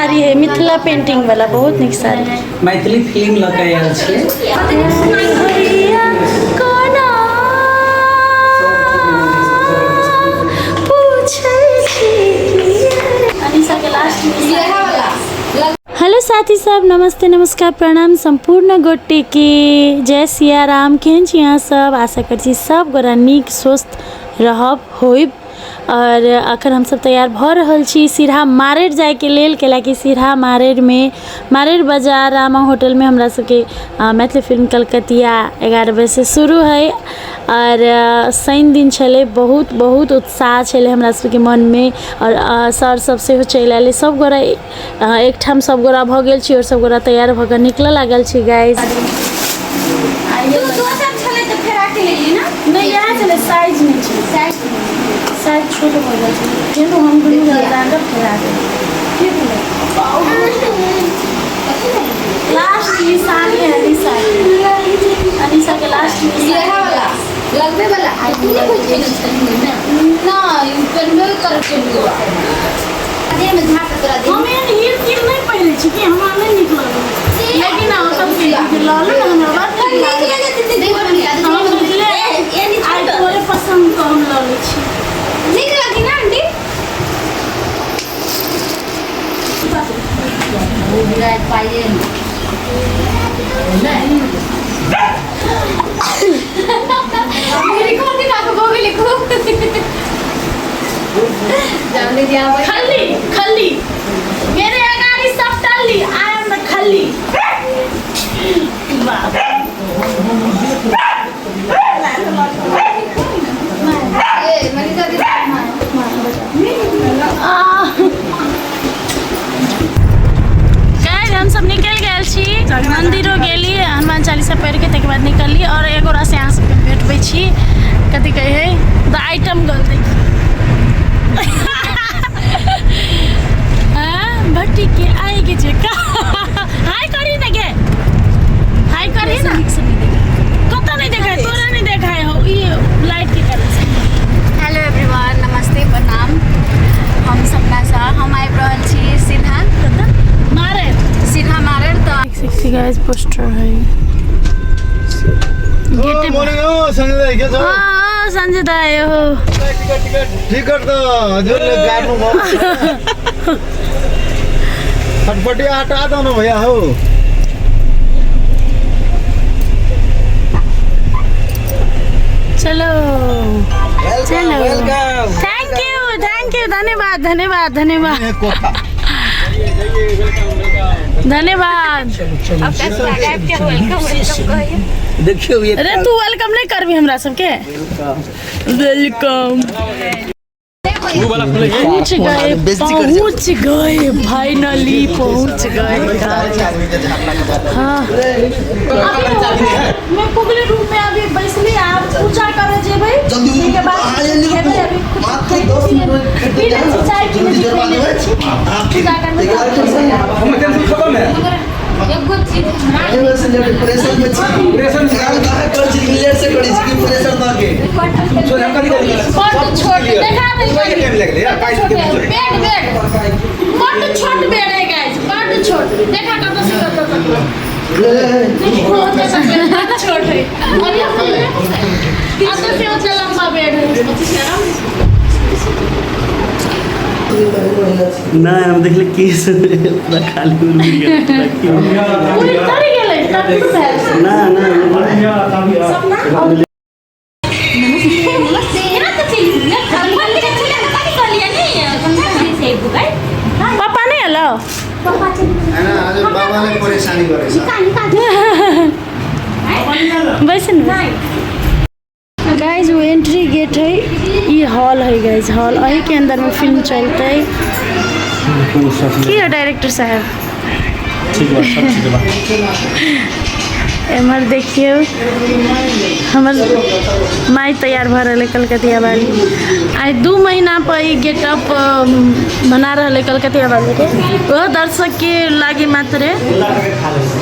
साड़ी है मिथिला पेंटिंग वाला, बहुत निक साड़ी है। मैथिली फिल्म लग आयल छै। हेलो साथी सब, नमस्ते नमस्कार प्रणाम संपूर्ण गोटे के जय सिया राम। केहन छी अहाँ सब? आशा करछी सब गोरा नीक स्वस्थ रहब होइब। और अखन हम सब तैयार भ रहल छी सिरहा मारेर जाए के लेल, कैलाकि सिरहा मारेर में मारेर बाजार रामा होटल में हमरा सबके मैथिली फिल्म कलकतिया 11 बजे से शुरू है। और शनि दिन छले, बहुत बहुत उत्साह छले हमरा सबके मन में। और सर सब से चलि आएल, सब गोरा एक ठाम सब गोरा भ गेल छी और सब गोरा तैयार भ के निकल लागल छी गाइस। नहीं यहाँ चले साइज में साइज छोटे हो जाते हैं, किंतु हम दुनू जाकर फेरा दे। ठीक है, लास्ट निशान है अनीसा के लास्ट निशान वाला लगने वाला है। तूने कुछ ना कन्वे करके लियो अरे में झाट करा दे। हम हीर किन नहीं पहले छी कि हमरा नहीं निकल, लेकिन आ सब के लाल ना हमरा बात आई तोरे पसंद को हम लाले छी। नीक लगी ना आंटी? वो विराट पाइए नहीं मेरी कौन दी नाक को भी लिखो जाने दिया खल्ली खल्ली मेरे अगाड़ी सब टल्ली। आई एम द खल्ली। हम सब निकल गए छी मंदिरों गेली, हनुमान चालीसा पढ़ के तक बाद निकलली। और एगो से यहाँ सब भेटबै छी, कथी कहे है द आइटम गर्ल देखी भट्टी के आएगी जे का हाय करी ना गे, हाय करी ना। कत नहीं देखा है, तोरा नहीं देखा है हो ये लाइट की तरह से। हेलो एवरीवन, नमस्ते प्रणाम। हम सपना सा हम आबि रहल छी सिरहा मारेर तो सेक्सी गाइस पोस्टर है गेट मोरियो संजय के छ संजय दा आयो हो टिकट त हजुरले गाड्नु भयो। फटफटी हटा दो न भैया हो। चलो चलो, वेलकम। थैंक यू धन्यवाद धन्यवाद धन्यवाद धन्यवाद। देखियो ये अरे तू वेलकम नहीं करबी हमरा सबके? वेलकम। पहुँच गए फाइनली पहुँच गए। हाँ मैं कुगली रूम में अभी बैसली, आप पूजा करे जेबै के बाद खेबै। अभी चाय की पूजा करबै खत्म है। एगो चीज प्रेशर में प्रेशर निकाल कहां कर चीज लेट से करी कि प्रेशर ना के सो हम कर दे फोटो छोड़ दिखा दे के टाइम लग गया 22 के बेड फोटो छोड़ बेड है गाइस, फोटो छोड़ देखा कत से कत छोड़ है। अब तो से उतना लंबा बेड है। ना हम देखले केस पूरा खाली हो गया पूरी तरी गेलै तब से ना ना पापा नहीं हेलो आज बाबा ने परेशानी करे वैसे गाइज वो एंट्री गेट है, ये हॉल है गाइज, हॉल वही के अंदर में फिल्म चलते है। की है डायरेक्टर साहब? एमर देखियो हमर माई तैयार भ रहे कलकतिया वाली। आज 2 महीना पर गेटअप बना रहे कलकतिया वाली के, वह दर्शक के लागे मात्र,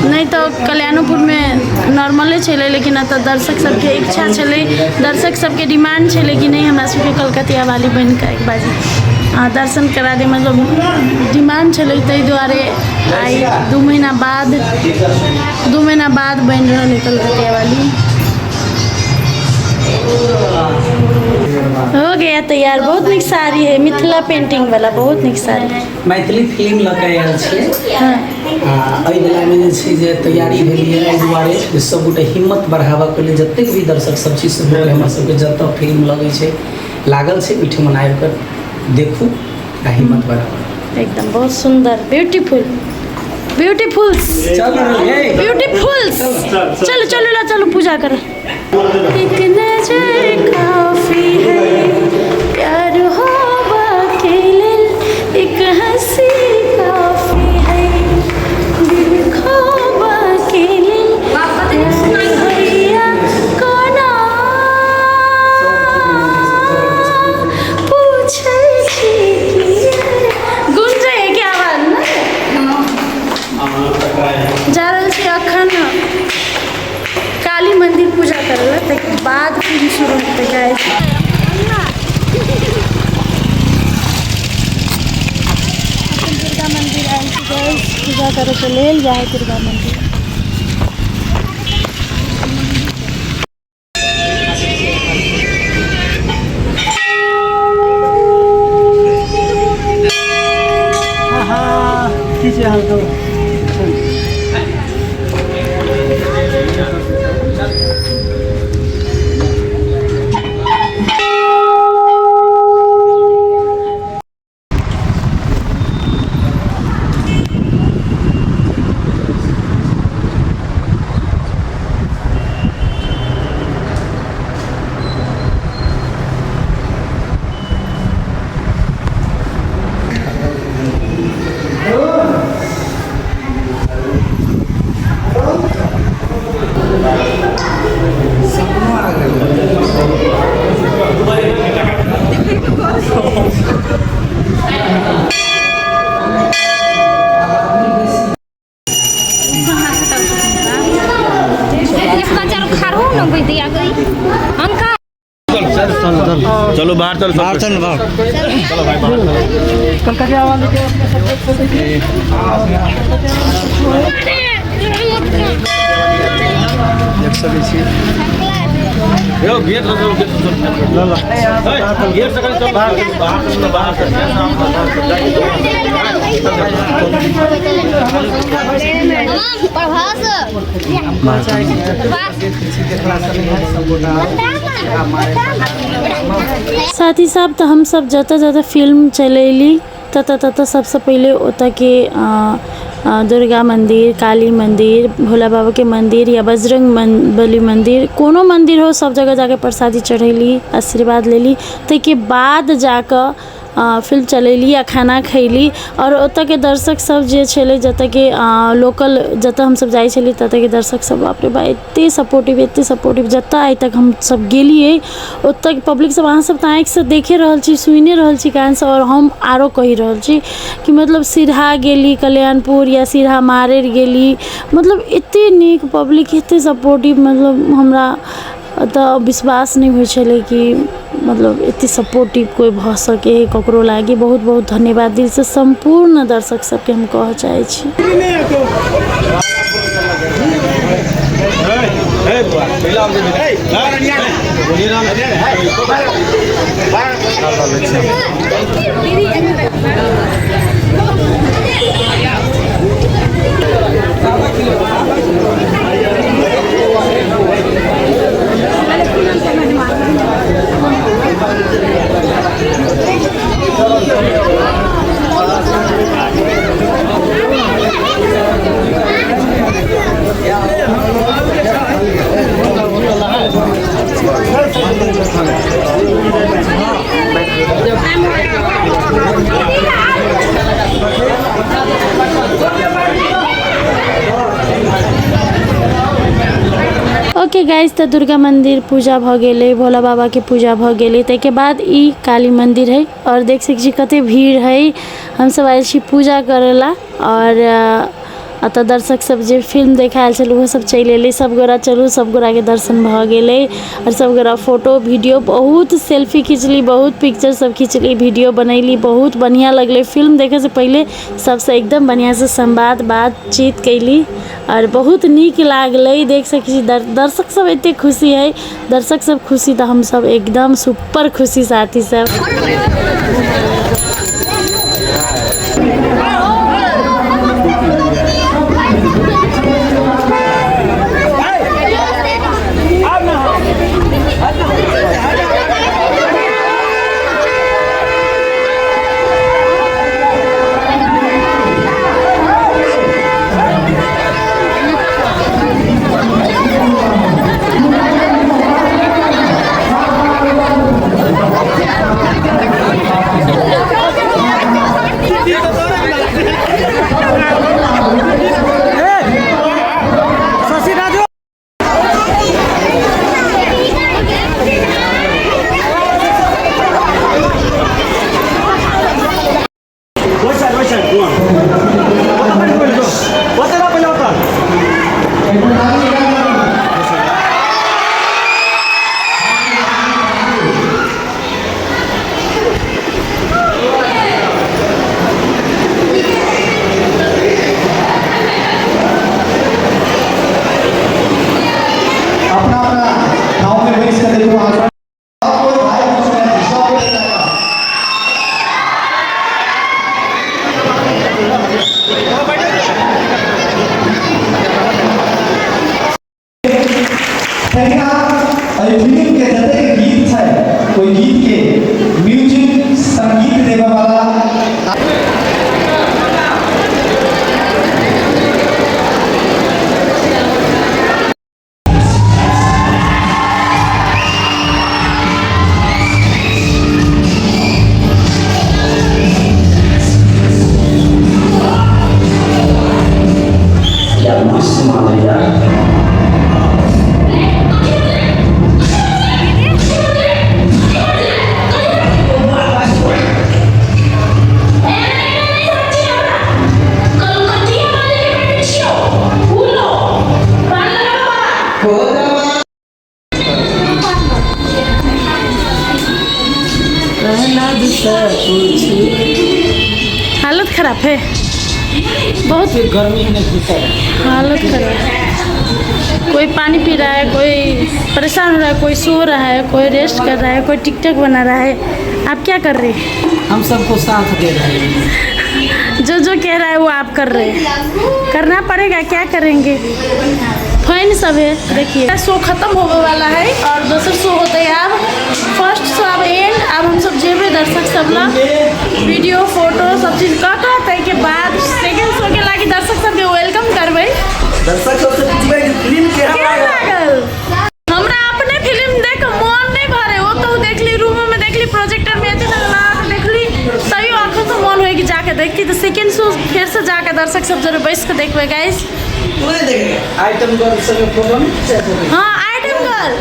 नहीं तो कल्याणपुर में नॉर्मले चले। लेकिन अब दर्शक सबके इच्छा चले, दर्शक सबके डिमांड चले कि नहीं हमरा सबके कलकतिया वाली बन के एक बाजी। दर्शन करा दे, मतलब डिमांड छलै ताहि दुआरे आई 2 महीना बाद बन रहा है कलकतिया वाली। हो गया तैयार। बहुत निक साड़ी है, मिथिला पेंटिंग वाला, बहुत निक साड़ी है। मैथिली फिल्म लऽ कऽ आयल छियै। हाँ एहि बेलामे जे छै जे तैयारी भेल यऽ, एहि दुआरे जे सब गोटे हिम्मत बढ़ाबऽके लेल जतेक भी दर्शक सब छी सब गोटे हमरा सबके जतऽ फिल्म लगै छै लागल छै ओहिठाम आबि कऽ देखू आ हिम्मत बढ़ाबू। एकदम बहुत सुंदर, ब्यूटीफुल चलो चलो ला चलो पूजा कर। एक नजर काफी है प्यार हो बाकेले, एक हंसी काफी है दिल खो बाकेले, भैया कोना पूछे गुंजे है क्या आवाज ना जा रहल छी अखन काली मंदिर पूजा करल, तकर बाद फिल्म शुरू होते गाइस। दुर्गा मंदिर आयल छी गाइस, पूजा करे के लेल जाए दुर्गा मंदिर। चलो बाहर चलो चलो भाई साथी साहब तो हम सब जता फिल्म चलैली तता सबसे पहले ओतऽ के दुर्गा मंदिर, काली मंदिर, भोला बाबा के मंदिर या बजरंग बली मंदिर, कोनो मंदिर हो सब जगह जाके प्रसादी चढ़ैली, आशीर्वाद लेली। ताहिके बाद जाकर फिल्म चलैली या खाना खैली। और ओतऽ के दर्शक सब जे छलै, जतऽ के लोकल जतऽ हम सब जाइ छली ततऽ के दर्शक सब बाप रे बा एते सपोर्टिव जतऽ आइ तक हम सब गेलिए ओतऽ के पब्लिक सब अहाँ सब तऽ आँखि से देखे रहल छी, सुने रहल छी कान से। और हम आरो कहि रहल छी कि मतलब सिरहा गेली, कल्याणपुर या सिरहा मारेर गेली, मतलब एते नीक पब्लिक, एते सपोर्टिव, मतलब हमरा तऽ विश्वास नहीं होइ छलै कि मतलब एते सपोर्टिव कोई भऽ सके ककरो लागी। बहुत बहुत धन्यवाद दिल से संपूर्ण दर्शक सबके हम कहऽ चाहै छी। ओके गाइज, तो दुर्गा मंदिर पूजा भ गेलै, भोला बाबा के पूजा भ गेलै। ताहिके बाद ई काली मंदिर है और देख सकै छी कते भीड़ है। हम सब आयल छी पूजा करेला और अतः दर्शक सब जे फिल्म देखायल छल वो सब चलि एलै, सब गोरा चलू, सब गोरा के दर्शन भऽ गेलै और सब गोरा फोटो वीडियो बहुत सेल्फी खींचली, बहुत पिक्चर सब खींचली, वीडियो बनैली, बहुत बढ़िया लगलै। फिल्म देखे से पहले सबसे एकदम बढ़िया से संवाद बातचीत कैली और बहुत नीक लागलै। देख सकै छी दर्शक सब एते खुशी है, दर्शक सब खुशी तो हम सब एकदम सुपर खुशी साथी सब। फिल्म के जते गीत है कोई गीत के म्यूजिक संगीत देवे वाला हालत खराब है, बहुत गर्मी में घुसा है। हालत खराब है। कोई पानी पी रहा है, कोई परेशान हो रहा है, कोई सो रहा है, कोई रेस्ट कर रहा है, कोई टिकटॉक बना रहा है। आप क्या कर रहे हैं? हम सबको साथ दे रहे हैं। जो जो कह रहा है वो आप कर रहे हैं, करना पड़ेगा, क्या करेंगे। फैन सब है, देखिए शो खत्म होने वाला है और दूसरा शो होता है अब फर्स्ट शो अब एंड। अब हम सब जेबे दर्शक सब ना वीडियो फोटो सब चीज कहते के बाद सेकंड शो के लागी दर्शक सब के वेलकम करबे। दर्शक सबसे पूछबे कि फिल्म केहन लागल। हमरा अपने फिल्म देख मन नहीं भरे, वो तो देखली रूम में देखली प्रोजेक्टर में एते ना देखली तभी आंखों से मन होए कि जाके देखती। तो सेकंड शो फिर से जाके दर्शक सब जरूर बैठ के देखबे गाइस। आइटम गर्ल से प्रॉब्लम हाँ आइटम गर्ल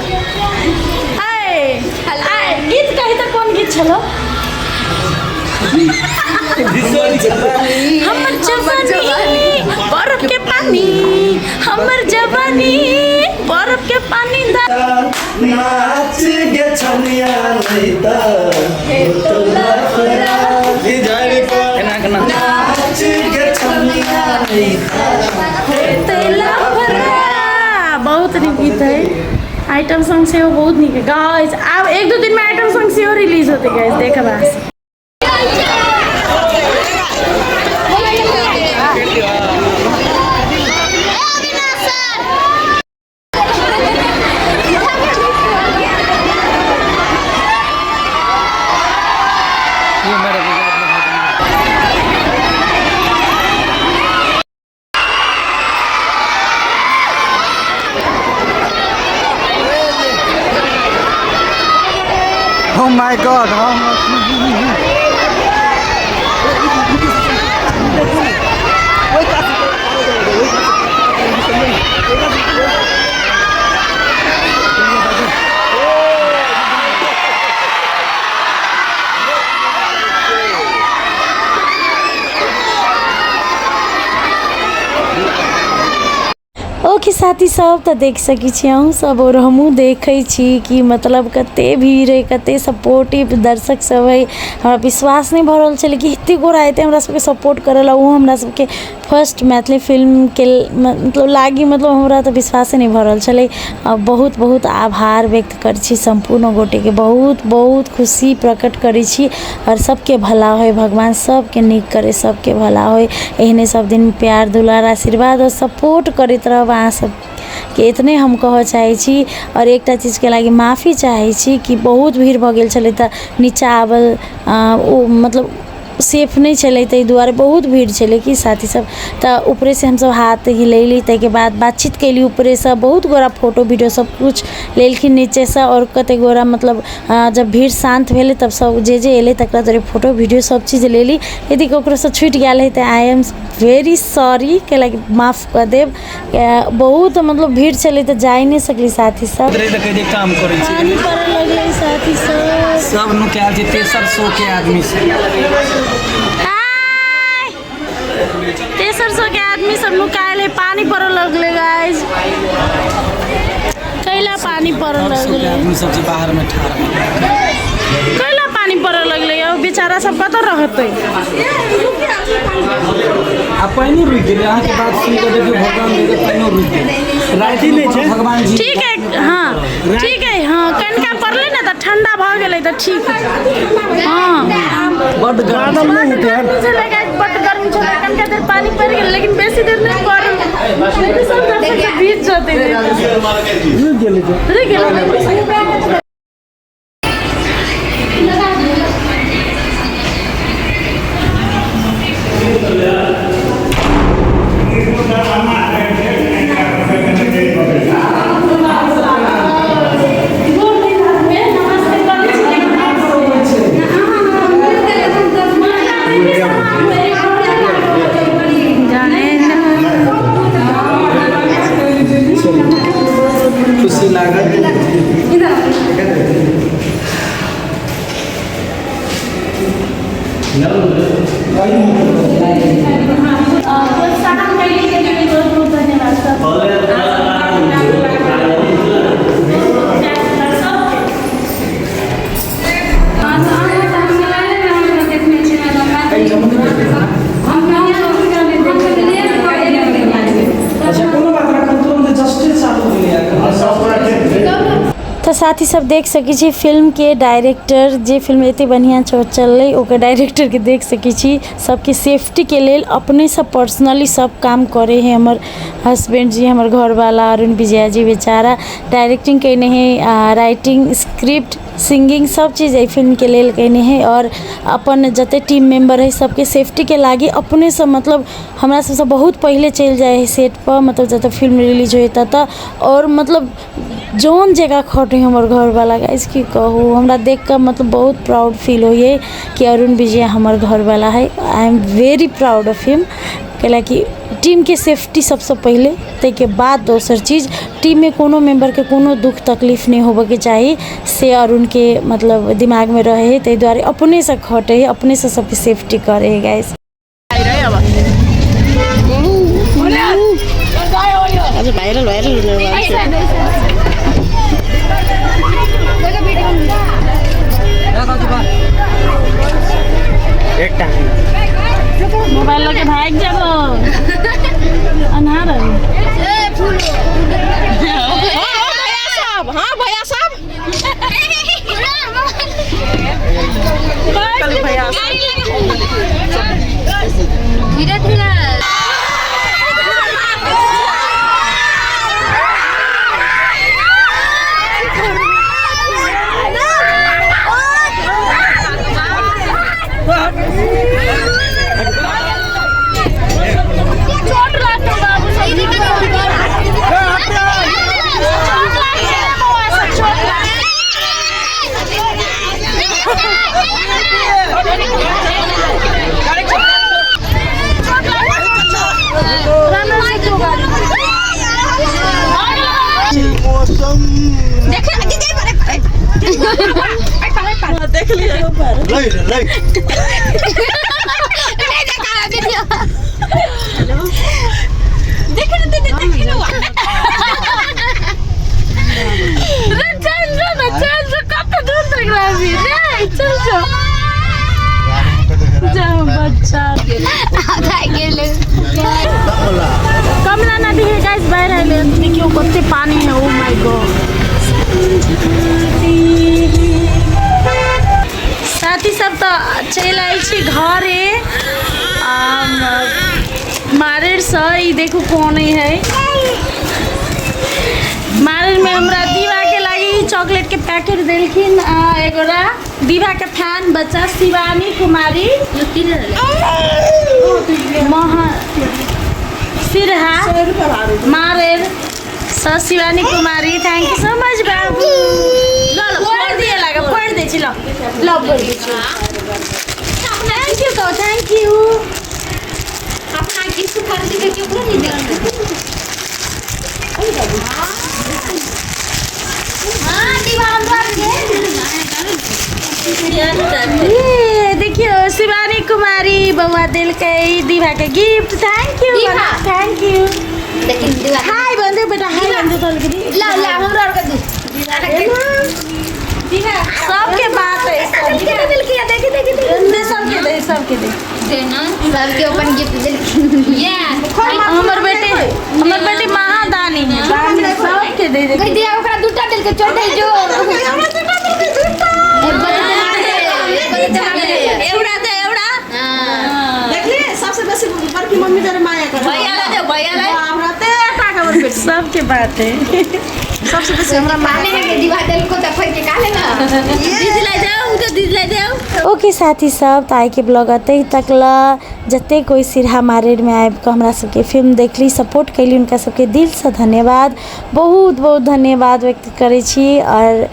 आए गीत कही तो कौन गीत छलो? हमर जवानी बर्फ के पानी, हमर जवानी बर्फ के पानी नाच गे छनिया नहीं त ई जाने को नाच गे छनिया नहीं तेला भरा। बहुत नीक गीत है, आइटम सॉन्ग से वो बहुत नीक है गाइस। अब एक दो दिन में आइटम सॉन्ग से और रिलीज होते गाइस, देखा Oh my God! साथी सब तो देख सकी छी अहूँ सब और हमहूँ देखै छी कि मतलब कते भीड़ है, कते सपोर्टिव दर्शक सब है। हमरा विश्वास नहीं भरल छलै कि एते गोरा एते हमरा सबके सपोर्ट करल, वो हमरा सबके फर्स्ट मैथिली फिल्म के मतलब लागी, मतलब हमरा तो विश्वास नहीं भरल छलै। बहुत बहुत आभार व्यक्त करै छी संपूर्ण गोटे के, बहुत बहुत खुशी प्रकट करै छी और सबके भला होय, भगवान सबके नीक करे, सबके भला होय। एहने सब दिन प्यार दुलार आशीर्वाद और सपोर्ट करैत रहब अहाँ सब के, इतने हम कह चाहे छी। और एकटा चीज के लागी माफ़ी चाहे छी कि बहुत भीड़ भ गेल छलै त नीचा आवल ओ मतलब सेफ नहीं चले, ताहि दुआरे बहुत भीड़ चले कि साथी सब तो ऊपरे से हम सब हाथ हिलैली, ताहि के बाद बातचीत कैली ऊपरे से, बहुत गोरा फोटो वीडियो सब कुछ लेलखिन नीचे से। और कते गोरा मतलब जब भीड़ शांत भेले तब सब जे एले तकरा तोरे फोटो वीडियो सब चीज लेली। यदि ककरो से छूट गेल है तो आई एम वेरी सॉरी के लागी माफ़ कर देव। बहुत मतलब भीड़ चले तो जा नहीं सकली साथी सब, काम करे छी पानी पड़े लगले साथी सब नु के आज तेसर सौ के आदमी से, तेसर सौ के आदमी सब नुकायल है, पानी पड़े लगले गाइस, कैला पानी पड़े लगले, आदमी सब जे बाहर में ठाड़ कैला पानी पड़े लगले, अब बेचारा सब कत रहते। आ पानी रुक गेल, अहाँ के बात सुन के देखियो भगवान दे पानी रुक गेल, राति नहीं छै भगवान जी। ठीक है हाँ ठीक है हाँ, कनिका पड़ले ना तो ठंडा भ गेलै तो ठीक है हाँ। बड गर्म चलेगा, बड गर्म चले, कनिका देर पानी पड़ गेल लेकिन बेसी देर नहीं पड़ल, लेकिन सब दर्शक सब भीज जते रुक गेल। खुशी लागत तो साथी सब देख सकी छी फिल्म के डायरेक्टर, जे फिल्म एते बढ़िया चललै ओकर डायरेक्टर के देख सकी छी। सबके सेफ्टी के लेल अपने सब पर्सनली सब काम करे हैं। हमर हस्बैंड जी, हमर घर वाला अरुण विजय जी बेचारा डायरेक्टिंग कैने हैं, राइटिंग स्क्रिप्ट सिंगिंग सब चीज़ एहि फिल्म के लेल कैने हैं। और अपन जते टीम मेंबर है सबके सेफ्टी के लागी अपने सब मतलब हमरा सबसे बहुत पहले चल जाए है सेट पर, मतलब जब फिल्म रिलीज होता था। और मतलब जौन जगह खटे हमर घर वाला गाइस की कहूँ, हमरा देख कर मतलब बहुत प्राउड फील होइए कि अरुण विजय हमर घर वाला है। I am very proud of him, कैला कि टीम के सेफ्टी सबसे पहले, ते के बाद दोसर चीज़ टीम में कोनो मेंबर के कोनो दुख तकलीफ नहीं होबे के चाहिए से अरुण के मतलब दिमाग में रहे है। ते द्वारे अपने से खटे है, अपने से सबकी सेफ्टी करे है गाइस। मोबाइल लेके भाग जाबो अनहार हाँ भैया साहब धीरे धीरे देख लिया देख कमला नदी है गाइस बह रही है देखियो कते पानी है ओ माय गॉड साथी सब तो चल आई छी घरे मारेर से ई देखो कौन है मारेर में हमरा दीवा के लगी चॉकलेट के पैकेट देलखिन एगोरा दीवा के फैन बच्चा शिवानी कुमारी महा सिरहा मारेर स Shivani Kumari thank you so much बाबू पढ़ दिए लगा पढ़ दे लो लो पढ़ दे थैंक यू तो थैंक यू अपना गिफ्ट खरीद के क्यों नहीं देते हां दीवार ये देखियो शिवानी कुमारी बउआ दिल के दीवा के gift thank you thank you लेकिन दीवार हाय बंदे बेटा हाय बंदे तो ला ला हमरा और कर दू दीवा सबके बात है दिल के देखी दे सबके दे देना सबके अपन गिफ्ट दिल ये हमर बेटी महादानी है दानी सबके दे दे कह दिया ओकरा दूटा दिल के छोड़ दे जो एवड़ा दे एवड़ा हां देखले सबसे बेसी बड़की मम्मी जरे माया करे भैया ला हमरा ते टाका बर बेटी सबके बात है सबसे बेसी हमरा माने के दीवार दिल को त फट के काले ना दीदी ले जाओ उनका दीदी ले जाओ ओके साथी सब तो आई के ब्लॉग अते तक ला जते कोई सिरहा मारेर में आबि के हमरा सबके फिल्म देखली सपोर्ट कैली उनका सबके दिल से धन्यवाद बहुत बहुत धन्यवाद व्यक्त करै छी और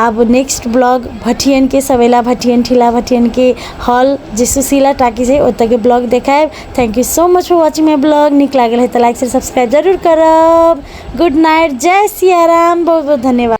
अब नेक्स्ट ब्लॉग भटियन के सवेला भटियन ठिला भटियन के हॉल जे सुशीला टाकी है ओतऽ के ब्लॉग देखायब thank you so much for watching my blog निक लागल है तो लाइक से सब्सक्राइब जरूर करब गुड नाइट जय सिया राम बहुत बहुत धन्यवाद।